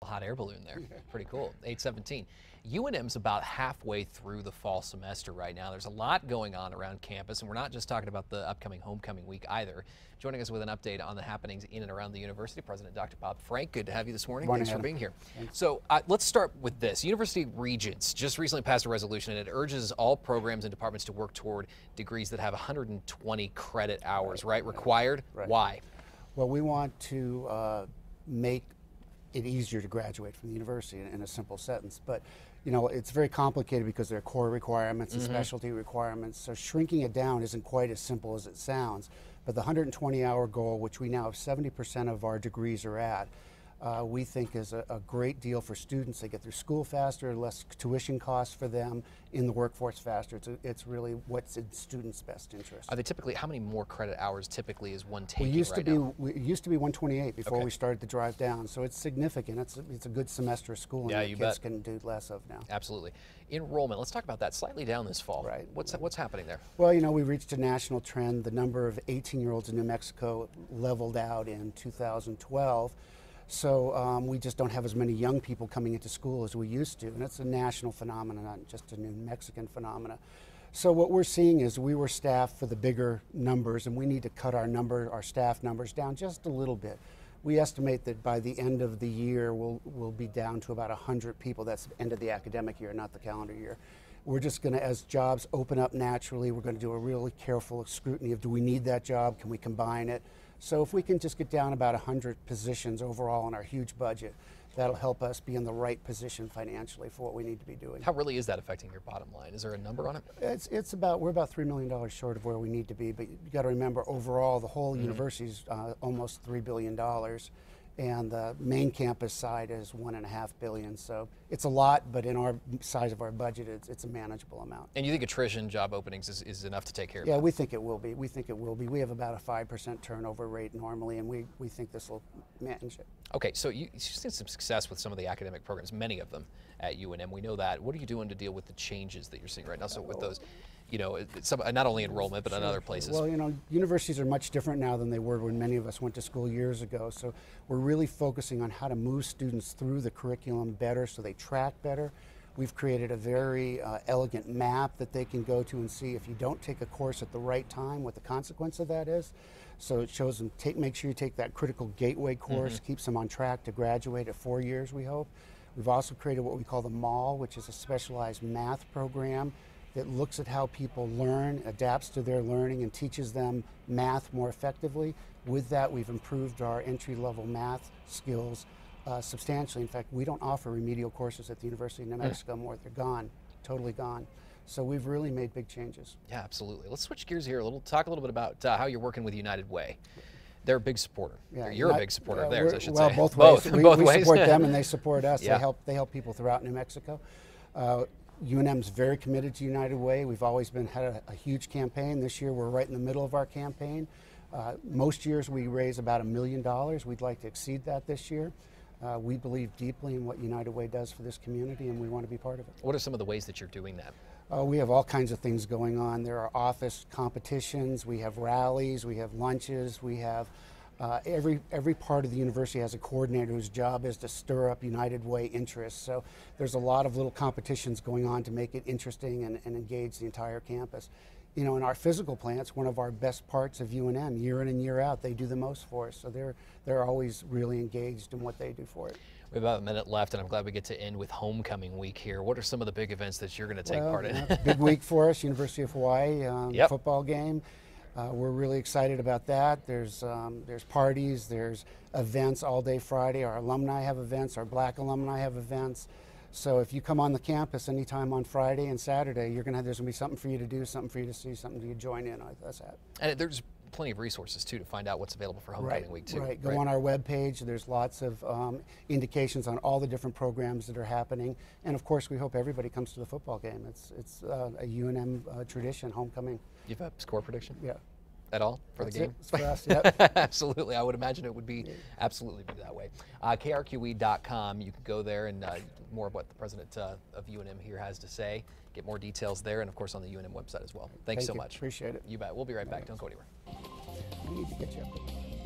hot air balloon there. Pretty cool. 8:17. UNM's about halfway through the fall semester right now. There's a lot going on around campus, and we're not just talking about the upcoming homecoming week either. Joining us with an update on the happenings in and around the university, President Dr. Bob Frank. Good to have you this morning. Thanks for being here. So let's start with this. University Regents just recently passed a resolution, and it urges all programs and departments to work toward degrees that have 120 credit hours, right? Required. Right. Why? Well, we want to make it easier to graduate from the university in a simple sentence. But, you know, it's very complicated because there are core requirements and specialty requirements. So shrinking it down isn't quite as simple as it sounds. But the 120-hour goal, which we now have 70% of our degrees are at, we think is a great deal for students. They get through school faster, less tuition costs for them, in the workforce faster. It's really what's in students' best interest. Are they typically, how many more credit hours typically is one taking It used to be 128 before Okay. we started the drive down, so it's significant. It's a good semester of schooling Yeah, that you kids bet. can do less of now. Absolutely. Enrollment, let's talk about that. Slightly down this fall. Right. What's happening there? Well, you know, we reached a national trend. The number of 18-year-olds in New Mexico leveled out in 2012. So we just don't have as many young people coming into school as we used to, and it's a national phenomenon, not just a New Mexican phenomenon. So what we're seeing is we were staffed for the bigger numbers, and we need to cut our staff numbers down just a little bit. We estimate that by the end of the year, we'll be down to about 100 people. That's the end of the academic year, not the calendar year. We're just going to, as jobs open up naturally, we're going to do a really careful scrutiny of, do we need that job? Can we combine it? So if we can just get down about 100 positions overall in our huge budget, that'll help us be in the right position financially for what we need to be doing. How really is that affecting your bottom line? Is there a number on it? We're about $3 million short of where we need to be, but you got to remember overall the whole university's almost $3 billion. And the main campus side is $1.5 billion. So it's a lot, but in our size of our budget, it's a manageable amount. And you think attrition, job openings is enough to take care of Yeah, that? we think it will be. We think it will be. We have about a 5% turnover rate normally, and we think this will manage it. Okay, so you've seen some success with some of the academic programs, many of them at UNM. We know that. What are you doing to deal with the changes that you're seeing right now? So with those, you know, not only enrollment, but in other places. Well, you know, universities are much different now than they were when many of us went to school years ago. So we're really focusing on how to move students through the curriculum better so they track better. We've created a very elegant map that they can go to and see if you don't take a course at the right time, what the consequence of that is. So it shows them, make sure you take that critical gateway course, keeps them on track to graduate at 4 years, we hope. We've also created what we call the MAL, which is a specialized math program that looks at how people learn, adapts to their learning, and teaches them math more effectively. With that, we've improved our entry-level math skills substantially. In fact, we don't offer remedial courses at the University of New Mexico anymore. They're gone, totally gone. So we've really made big changes. Yeah, absolutely. Let's switch gears here talk a little bit about how you're working with United Way. They're a big supporter. Yeah, you're a big supporter of theirs, I should say. Well, both ways. Both we ways. support them and they support us. Yeah. They help people throughout New Mexico. UNM's very committed to United Way. We've always had a huge campaign. This year we're right in the middle of our campaign. Most years we raise about $1 million. We'd like to exceed that this year. We believe deeply in what United Way does for this community, and we want to be part of it. What are some of the ways that you're doing that? We have all kinds of things going on. There are office competitions, we have rallies, we have lunches, we have every part of the university has a coordinator whose job is to stir up United Way interest. So there's a lot of little competitions going on to make it interesting and engage the entire campus. You know, in our physical plants, one of our best parts of UNM, year in and year out, they do the most for us. So they're always really engaged in what they do for it. We have about a minute left, and I'm glad we get to end with homecoming week here. What are some of the big events that you're going to take part in? It's a big week for us, University of Hawaii football game. We're really excited about that. There's parties, there's events all day Friday. Our alumni have events, our black alumni have events. So if you come on the campus anytime on Friday and Saturday, there's going to be something for you to do, something for you to see, something for you to join in with us at. And there's plenty of resources too to find out what's available for homecoming week too. Right. Go on our webpage. There's lots of indications on all the different programs that are happening, and of course we hope everybody comes to the football game. It's a UNM tradition, homecoming. You have a score prediction? Yeah. At all for the game? It's for us, yep. Absolutely. I would imagine it would be absolutely be that way. KRQE.com. You can go there and more of what the president of UNM here has to say. Get more details there, and of course on the UNM website as well. Thanks so much. Appreciate it. You bet. We'll be right back. Don't go anywhere. We need to get you up there.